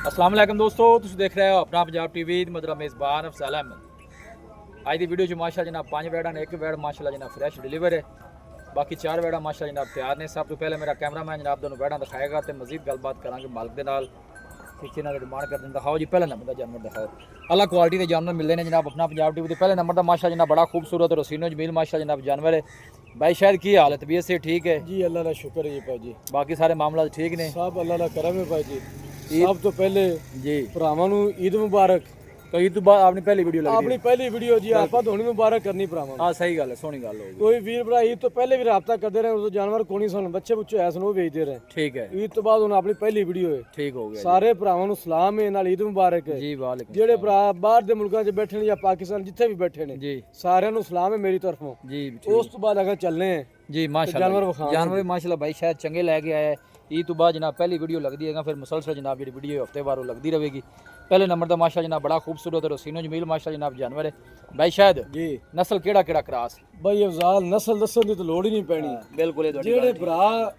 अस्सलाम वालेकुम दोस्तों, तुम देख रहे हो अपना पंजाब टीवी। मतलब मेज़बान अफज़ल अहमद। आज की वीडियो च माशाअल्लाह जनाब 5 बैड़ा ने, एक बैड़ माशाअल्लाह जनाब फ्रैश डिलीवर है, बाकी 4 बैड़ा माशाअल्लाह जनाब तैयार ने। सब तो पहले मेरा कैमरामैन जनाब दोनों बैड़ा दिखाएगा तो मजीद गलबात करांगे मालिक के नाल कि इन्होंने डिमांड कर दें। दिखाओ जी पहले नंबर का जानवर दिखाओ। अलग क्वालिटी के जानवर मिलते हैं जनाब अपना पंजाब टीवी। पहले नंबर का माशाअल्लाह जनाब बड़ा खूबसूरत और हसीनो जमील माशाअल्लाह जनाब जानवर है। भाई शायद की हाल है, तबीयत से ठीक है जी? अल्लाह का शुक्र है जी भाई जी, बाकी सारे मामला ठीक ने? सब अल्लाह का करम है भाई जी। सब तो पहले जी भरावां नूं ईद मुबारक। तो ईद तो बाद आपने पहली वीडियो लगी अपनी पहली वीडियो जी आपां धोनी मुबारक करनी भरावां नूं। हाँ सही गल है, सोहनी गल होगी। कोई वीर भरा ईद तो पहले भी राबता करते रहे, उस जानवर कोनी सन बच्चे बुच्चे ऐसे वो भेजते रहे। ठीक है, ईद तो बाद हुण अपनी पहली वीडियो है। ठीक हो गया सारे भरावां नूं सलाम है, नाल ईद मुबारक है जी। वालेकुम जेड़े भरा बाहर दे मुल्कां 'च बैठे ने या पाकिस्तान जिथे भी बैठे ने, जी सारिਆਂ ਨੂੰ सलाम है मेरी तरफों। जी उस तो बाद अगर चलने हैं जी माशाल्लाह जानवर विखाओ जानवर माशाल्लाह भाई शायद चंगे लैके आया है। ईद तो बाद जनाब पहली वीडियो लगती है, फिर मुसलसल जनाब जी वीडियो हफ्ते बार लगती रहेगी। पहले नंबर का माशा जनाब बड़ा खूबसूरत और हसीनो जमील माशा जनाब जानवर है। भाई शायद जी नस्ल केड़ा केड़ा क्रास? भाई अफजाल नस्ल दसन की तो लोड़ ही नहीं पैनी। बिल्कुल ये तुहाडी जेड़े गल ठीक। भरा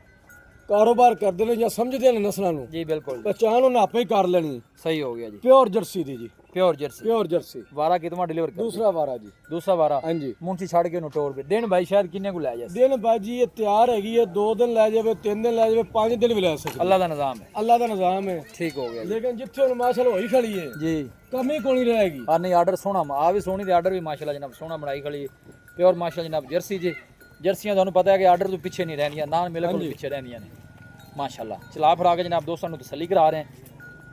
कारोबार करते हैं या समझते हैं नस्लों नूं, जी बिल्कुल पहचान उन्हें आपे ही कर लेनी। सही हो गया जी। प्योर जर्सी दी जी, प्योर जर्सी प्योर जर्सी। वारा कितना डिलीवर कर दूसरा वारा जी। दूसरा वारा हाँ जी। मुंशी छड़ के टोर पे दिन भाई शायद किन्ने को लै जाए? दिन भाई जी ये तैयार हैगी है, 2 दिन लै जावे, 3 दिन लै जावे, 5 दिन भी लै सकते। अल्लाह का निजाम है। अल्लाह का निजाम है। ठीक हो गया जी। लेकिन जिथे हुण माशाअल्लाह होई खड़ी है, जी कमी कोनी रहेगी। हाँ नहीं आर्डर सोहना आ भी सोहनी, आर्डर भी माशाल्लाह जनाब सोहना बनाई खड़ी प्योर माशाल्लाह जनाब जर्सी जी। जर्सियां तुहानू पता है कि आर्डर तो पीछे नहीं रहनियां, ना मिले को पीछे रहनियां ने माशाल्लाह। चला फिरा के जनाब दोस्तों तसली करा रहे हैं।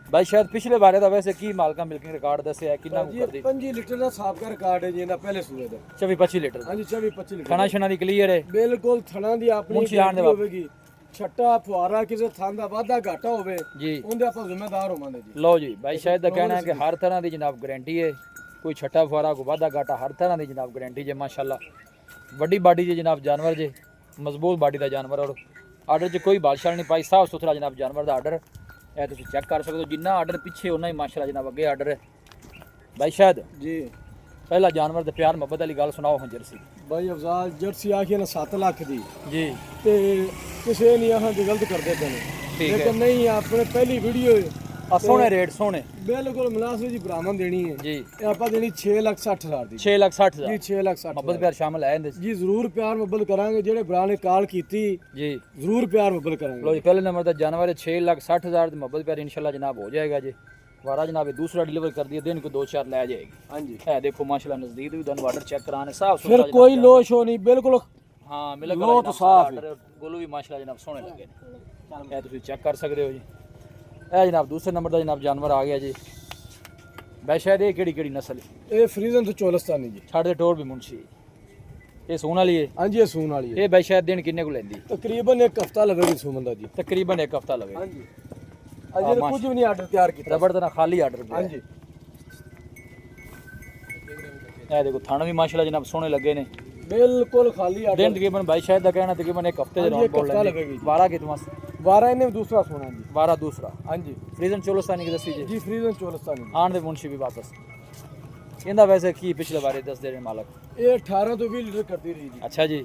भाई शायद पिछले बारे का वैसे की मालका मिल्किंग रिकॉर्ड दस्या है कितना जी कर दी? 5 लीटर का साबका रिकॉर्ड है जी इहदा पहले सूबे दा। 24-25 लीटर हां जी 24-25 लीटर खाना शना दी क्लियर है बिल्कुल। थणा दी अपनी मुंशी आण दे होवेगी। छट्टा फुआरा किसी थां दा वाधा घाटा होवे जी। उनदे आपां जिम्मेदार होवांगे जी। लो जी भाई शायद का कहना है कि हर तरह की जनाब गारंटी है, कोई छट्टा फुआरा कोई वाधा घाटा हर तरह की जनाब गारंटी जे माशाल्लाह। वड्डी बाडी जे जनाब जानवर जे मजबूत बाडी का जानवर और आर्डर च कोई बादशाह नहीं पाई, साफ सुथरा जनाब जानवर का आर्डर है। तुम चेक कर सकते हो जिन्ना आर्डर पिछे उन्ना ही माशाल्लाह जनाब अगे आर्डर है। भाई शायद जी पहला जानवर ते प्यार मोहब्बत वाली गल सुनाओ। हाँ जर्सी भाई अफजाल जर्सी आखी ना 7 लाख दी जी ते किसी ने यहाँ की गलत करते पे ने, ठीक है। लेकिन नहीं अपने पहली वीडियो सोने रेट सोने बिल्कुल मुनासिब जी ब्राह्मण देनी है जी। ये आपां देनी 6,60,000 दी 6,60,000 जी। 6,60,000 मोहब्बत प्यार शामिल है इहदे च जी। जरूर प्यार मुहब्बत करांगे, जेड़े भरा ने कॉल कीती जी। जरूर प्यार मुहब्बत लो करांगे। जी पहले नंबर का जानवर है 6,60,000 मोहब्बत प्यार इंशाल्लाह जनाब हो जाएगा जी। वारा जनाब दूसरा डिलीवर कर दिया, दिन को 2-4 लै जाएगी। हाँ जी है देखो माशाल्लाह नजदीक भी दोनों ऑर्डर चेक कराने साफ फिर सुथरा कोई लो शो नहीं, बिल्कुल हाँ मिले लो तो साफ है। गोलू भी माशाल्लाह जनाब सोने लगे ने, ये तुम चेक कर सकते हो जी। ए जनाब दूसरे नंबर का जनाब जानवर आ गया जी। भाई शायद ये केड़ी नस्ल है? ये फ्रीजन तो चोलस्तानी जी। छड़ दे टोर भी मुंशी ये सून वाली है। हाँ जी ये सून वाली है। ये भाई शायद दिन किन्ने को लेंदी? तकरीबन 1 हफ्ता लगेगी सूमन दा जी। तकरीबन 1 हफ्ता लगे। हाँ जी अजे कुछ भी नहीं आर्डर तैयार किया। रबड़ तना खाली आर्डर हाँ जी ये देखो थाना भी माशाल्लाह जनाब सोने लगे ने। बिल्कुल खाली आर्डर। दिन तकरीबन भाई शायद का कहना तकरीबन 1 हफ्ते दे हाँ जी, राउंड एक बोल हफ्ता लेंगे। लगेगी। 12 कितना? 12 इन्हें दूसरा सोना जी। 12 दूसरा हाँ जी फ्रीजन चोलस्तानी की दसी जी। जी फ्रीजन चोलस्तानी आन दे मुंशी भी वापस इंदा वैसे की पिछले बारे दस दे रहे मालक? ये 18 तो 20 लीटर करती रही जी। अच्छा जी।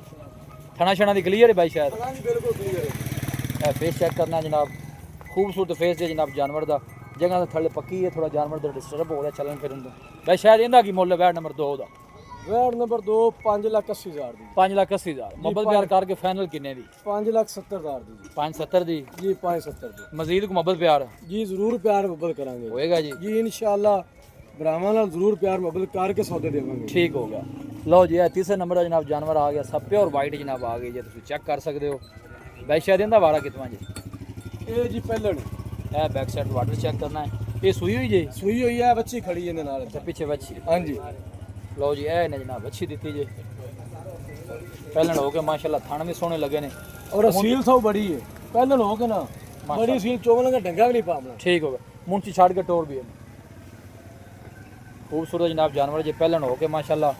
थाना शना दी क्लियर है भाई शायद? हाँ जी बिल्कुल क्लियर है। फेस चेक करना है जनाब, खूबसूरत फेस है जनाब जानवर का। जगह थले पक्की है, थोड़ा जानवर का डिस्टर्ब हो रहा चलन फिर भाई शायद इंदा की मुल वैट नंबर 2 का? वैट नंबर 2 5,80,000 दी। 5,80,000 मोहब्बत प्यार करके फाइनल किन्ने दी? 5,70,000 दी जी। 570 दी जी 570 दी मजीद को मोहब्बत प्यार जी। जरूर प्यार मुहब्बत करांगे होएगा जी। जी इंशाल्लाह ब्राह्मण नाल जरूर प्यार मुहब्बत करके सौदे देवांगे। ठीक हो गया। लो जी तीसरे नंबर का जनाब जानवर आ गया, सब प्योर वाइट जनाब आ गई जी। तुम चेक कर सकते हो। भाई शायद इंदा वारा कितना जी? ये जी पहलन ए बैक साइड वाटर चेक करना है। ये सुई हुई जी? सूई हुई है, बच्ची खड़ी है नाल। अच्छा पीछे बच्ची। हाँ जी लो जी ए ने जनाब अच्छी दी जी। पहलन हो के माशाल्लाह थान भी सोने लगे ने और सील सौ बड़ी है। पहलन हो के ना बड़ी सील चोवल का ढंगा भी नहीं पावना। ठीक हो गया। मुंशी छाड़ के टोर भी है खूबसूरत जनाब जानवर जी। पहलन हो के माशाल्लाह।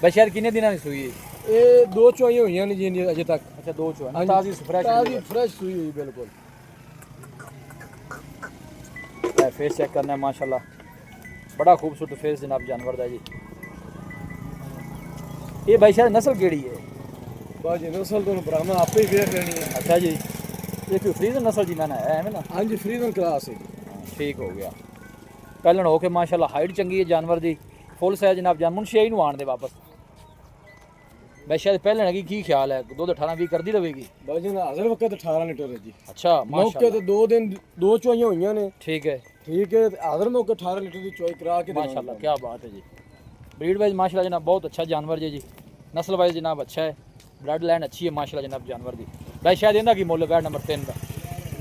भाई शायद किन्ने दिनों की सुई है? ये 2 चुआइयां हुई नहीं जी अजे तक। अच्छा 2 चो है ताजी फ्रेश ताजी फ्रेश सूई हुई बिल्कुल। फेस चेक करना है माशाल्लाह, बड़ा खूबसूरत फेस जनाब जानवर का जी। ये भाई शायद नस्ल केड़ी है? बाजी नस्ल तो ब्राह्मण आपे ही वेख लेनी है। अच्छा जी। ये कोई फ्रीजन नस्ल जी ना है ना? हाँ जी फ्रीजन क्लास है जी। ਠੀਕ ਹੋ ਗਿਆ। ਪਹਿਲਣ ਹੋ ਕੇ ਮਾਸ਼ਾਅੱਲਾ ਹਾਈਟ ਚੰਗੀ ਹੈ ਜਾਨਵਰ ਦੀ, ਫੁੱਲ ਸਾਈਜ਼ ਜਨਾਬ ਜਾਨ ਮੁਨਸ਼ੀ ਨੂੰ ਆਣ ਦੇ ਵਾਪਸ। ਵੈਸੇ ਪਹਿਲਣ ਹੈਗੀ ਕੀ ਖਿਆਲ ਹੈ, ਦੁੱਧ 18-20 ਕਰਦੀ ਰਹੇਗੀ? ਬਾਈ ਜੀ ਹਾਜ਼ਰ ਵਕਤ 18 ਲੀਟਰ ਹੈ ਜੀ। ਅੱਛਾ ਮੌਕੇ ਮਾਸ਼ਾਅੱਲਾ ਤੇ 2 ਦਿਨ 2 ਚੋਈਆਂ ਹੋਈਆਂ ਨੇ। ਠੀਕ ਹੈ ਠੀਕ ਹੈ, ਹਾਜ਼ਰ ਮੌਕੇ 18 ਲੀਟਰ ਦੀ ਚੋਈ ਕਰਾ ਕੇ माशाल्लाह, क्या बात है जी। ब्रीड वाइज माशाल्लाह जनाब बहुत अच्छा जानवर जी। नस्ल वाइज जनाब अच्छा है, ब्लड लाइन अच्छी है माशाल्लाह जनाब जानवर दी। भाई शायद इनका की मुੱਲ वैट नंबर 3 ਦਾ?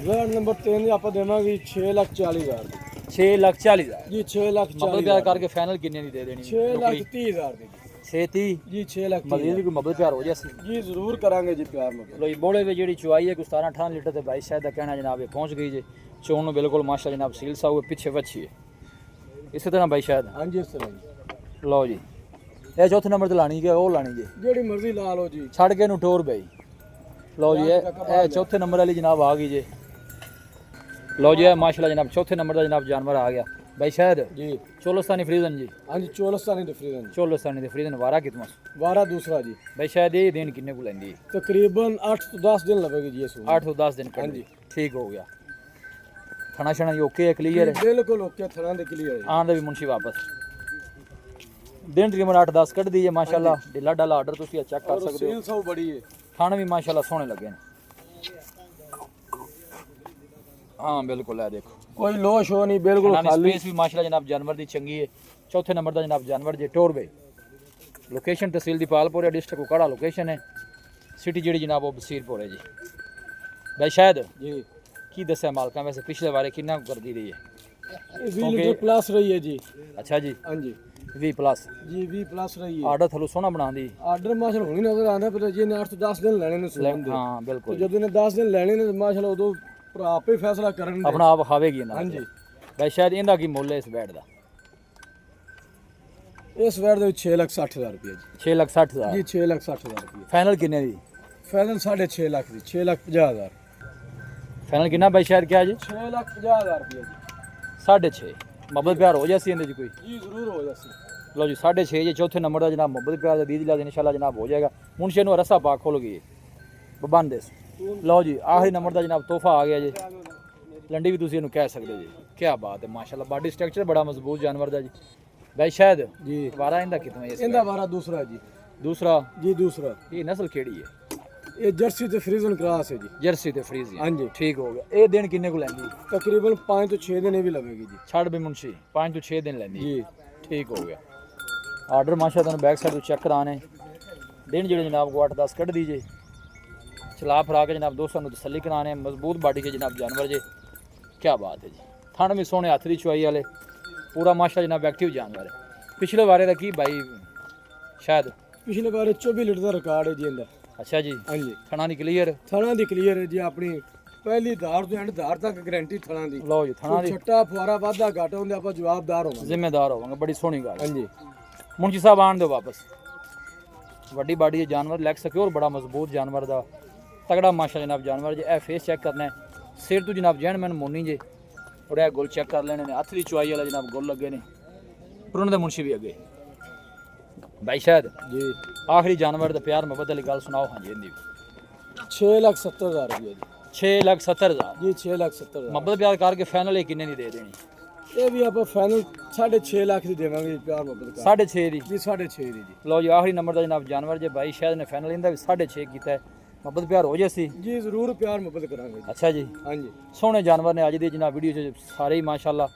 ਵੈਟ ਨੰਬਰ 3 ਦੀ ਆਪਾਂ ਦੇਵਾਂਗੇ 6,40,000 ਦੀ। 6,40,000 ਜੀ 6,40,000 ਮਬਲ ਪਿਆਰ ਕਰਕੇ ਫਾਈਨਲ ਕਿੰਨੇ ਦੀ ਦੇ ਦੇਣੀ? 6,30,000 ਦੀ 630 ਜੀ। 6,30,000 ਮਜ਼ੀਦ ਵੀ ਕੋਈ ਮਬਲ ਪਿਆਰ ਹੋ ਜਾਸੀ ਜੀ ਜ਼ਰੂਰ ਕਰਾਂਗੇ ਜੀ ਪਿਆਰ ਮਗਰ। ਲੋ ਜੀ ਬੋਲੇ ਵਿੱਚ ਜਿਹੜੀ ਚੁਆਈ ਹੈ ਕੋਈ 17-18 ਲੀਟਰ ਤੇ ਭਾਈ ਸ਼ਾਇਦ ਦਾ ਕਹਿਣਾ ਜਨਾਬ ਇਹ ਪਹੁੰਚ ਗਈ ਜੇ। ਚੋਣ ਨੂੰ ਬਿਲਕੁਲ ਮਾਸ਼ਾਅੱਲਾ ਜਨਾਬ ਸੀਲ ਸਾਊ ਪਿੱਛੇ ਵੱਛੀ ਹੈ ਇਸੇ ਤਰ੍ਹਾਂ ਭਾਈ ਸ਼ਾਇਦ। ਹਾਂਜੀ ਇਸ ਤਰ੍ਹਾਂ ਜੀ। ਲਓ ਜੀ ਇਹ ਚੌਥੇ ਨੰਬਰ ਤੇ ਲਾਣੀ ਕਿ ਉਹ ਲਾਣੀ ਜੇ? ਜਿਹੜੀ ਮਰਜ਼ੀ ਲਾ ਲਓ ਜੀ, ਛੱਡ ਕੇ ਇਹਨੂੰ ਟੋਰ ਬਈ। ਲਓ ਜੀ ਇਹ ਚੌਥੇ ਨੰਬਰ ਵਾਲੀ ਜਨਾਬ ਆ ਗਈ ਜੇ। ਲਓ ਜੀ ਇਹ ਮਾਸ਼ਾਅੱਲਾ ਜਨਾਬ ਚੌਥੇ ਨੰਬਰ ਦਾ ਜਨਾਬ ਜਾਨਵਰ ਆ ਗਿਆ भाई शायद जी। चोलस्तानी फ्रीजन जी। हाँ जी चोलस्तानी तो फ्रीजन। चोलस्तानी फ्रीजन वारा कितना? वारा दूसरा जी। भाई शायद ये दिन कितने को लेंदी? तकरीबन 8 तो 10 दिन लगेगी जी। 8 तो 10 दिन। हाँ जी ठीक हो गया। थना शना ये ओके है, क्लियर है? बिल्कुल ओके, थना दे क्लियर है। आंदा भी मुंशी वापस दिन तकरीबन 8-10 कट दी है माशाल्लाह। ढिला ढाला ऑर्डर तुसी चेक कर सकते हो। सील सब बड़ी है, थाने भी माशाल्लाह सोहने लगे हैं। हाँ बिल्कुल है देखो कोई लो शो नहीं, बिल्कुल खाली। स्पेस भी माशाल्लाह जनाब जानवर दी चंगी है। चौथे नंबर दा जनाब जानवर जे टोरबे। लोकेशन तहसील दी पालपुर है, डिस्ट्रिक्ट कोकाड़ा लोकेशन है। सिटी जेड़ी जनाब वो बसीरपुर है जी। भाई शायद जी की दस्या मालका वैसे पिछले बारे कितना कर दी रही है? 20 लीटर प्लस रही है जी। अच्छा जी हाँ जी 20+ जी 20+ रही है। आर्डर थलो सोना बना दी। आर्डर माशाल्लाह हुणी नजर आंदा, पर जी ने 8 तो 10 दिन लेने ने सुन दे। हाँ बिल्कुल, तो जब ने 10 दिन लेने ने माशाल्लाह उदो पर आपे फैसला करन दे। अपना आप खावेगी ना। हाँ जी भाई शायद इंदा की मुੱਲ है इस बैट दा? इस वैट दे 6,60,000 रुपए जी। 6,60,000 जी 6,60,000 रुपए। फाइनल कितने दी? फाइनल 6.5 लाख दी। 6,50,000 फाइनल कितना भाई शायद क्या जी? 6,50,000 रुपए जी। 6.5 मोहब्बत प्यार हो जासी इंदे कोई? जी जरूर हो जासी। लो जी 6.5 जी चौथे नंबर का जनाब मोहब्बत प्यार दी दिला इंशाल्लाह जनाब हो जाएगा। मुंशे नु रस्सा पा खोल गई बबन दे। लो जी आखिरी नंबर का जनाब तोहफा आ गया जी। लंडी भी तुसी इहनू कह सकते जी। क्या बात है माशाल्लाह, बॉडी स्ट्रक्चर बड़ा मजबूत जानवर दा जी। भाई शायद जी वारा इंदा कितना है? इंदा वारा दूसरा जी। दूसरा जी दूसरा। ये नस्ल केड़ी है? ये जर्सी ते फ्रीजन क्रॉस है जी। जर्सी ते फ्रीज। हाँ जी ठीक हो गया। ये दिन किन्ने को लेंदी? तकरीबन 5 तो 6 दिन भी लगेगी जी। छड़ भी मुंशी 5 तो 6 दिन लेंदी जी। ठीक हो गया। आर्डर माशा तुम बैक साइड तो चेक कराने दिन जो जनाब को 8-10 कट दीजिए। चला फरा के जनाब दोस्तों तसली कराने। मजबूत बाडी के जनाब जानवर जे। क्या बात है जी। थन भी सोने हथ की चुआई वाले पूरा माशा जनाब एक्टिव जानवर है। पिछले बारे का की भाई शायद? पिछले बारे 24 लीटर का रिकॉर्ड है जी इंदा। अच्छा जी हाँ जी थना दी क्लियर? थना दी क्लियर है जी। अपनी पहली धार तो एंड धार तक गारंटी थना दी। लो जी थना दी छट्टा फुआरा वादा घाटा होंदे आप जवाबदार होवांगे, जिम्मेदार होवांगे। बड़ी सोहनी गल। हाँ जी मुंशी साहब आन दो वापस। वड्डी बाडी जानवर लैग सिक्योर बड़ा मजबूत जानवर दा तगड़ा माशा जनाब जानवर जे। ए फेस चेक करना है सिर तो जनाब जैन मैन मोनी जे। और ए गुल चेक कर लेने ने हथ दी चुआई वाला जनाब गुल लगे ने। पर उन्होंने मुंशी भी अगे। भाई शायद जी आखिरी जानवर दा प्यार मोहब्बत वाली गल सुनाओ। हाँ जी इंदी 6,70,000 रुपये जी। 6,70,000 जी 6,70,000। मोहब्बत प्यार करके फाइनल किन्ने दी दे देनी? ये भी आप फाइनल 6.5 लाख की देवांगे प्यार मोहब्बत का। 6.5 दी जी 6.5 दी जी। लो जी आखिरी नंबर दा जनाब जानवर जे। भाई शायद ने फाइनल इंदा भी 6.5 कीता है। मोहब्बत प्यार हो जासी जी जरूर प्यार मोहब्बत करांगे जी। अच्छा जी हाँ जी सोहने जानवर ने अज दी जनाब वीडियो च सारे ही माशाल्लाह।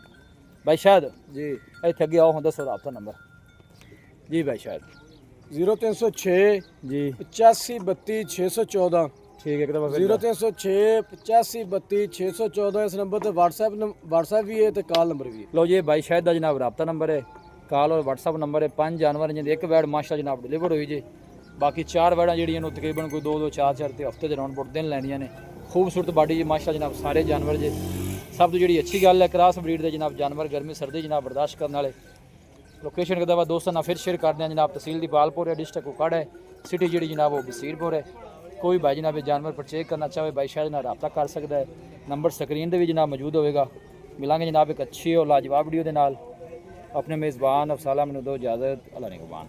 भाई शायद जी इत्थे अगे आओ हुंदा सो राबता नंबर जी। भाई शायद 0306 जी 85 32 614। ठीक है एकदम 0306 85 32 614। इस नंबर ते व्हाट्सएप भी है ते कॉल नंबर भी है। लो जी भाई शायद दा जनाब राबता नंबर है, कॉल और व्हाट्सएप नंबर है। 5 जानवर जिंदे एक वैड माशा जनाब डिलीवर हुई जी। बाकी 4 वैड़ा जड़ियां तकरीबन कोई 2-2 4-4 ते हफ्ते दे राउंड बोट दिन लैनियां ने। खूबसूरत बाडी जी माशा जनाब सारे जानवर जे। सब तो जी अच्छी गल है क्रॉस ब्रीड दे जनाब जानवर गर्मी सर्दी जनाब बर्दाश्त करने वाले। लोकेशन के दवा दोस्तों ना फिर शेयर कर दें जनाब तहसील दी पालपुर है, डिस्ट्रिक्ट कोकाड़ा है, सिटी जी जनाब वो बसीरपुर है। कोई भाई जनाब जानवर परचेज करना चाहे भाई शायद ना रब्ता कर सकता है। नंबर स्क्रीन पर भी जनाब मौजूद होएगा। मिलांगे जनाब एक अच्छी और लाजवाब वीडियो के नाल। अपने मेज़बान अफसाला मैनू दो इजाज़त। अल्लाह निगहबान।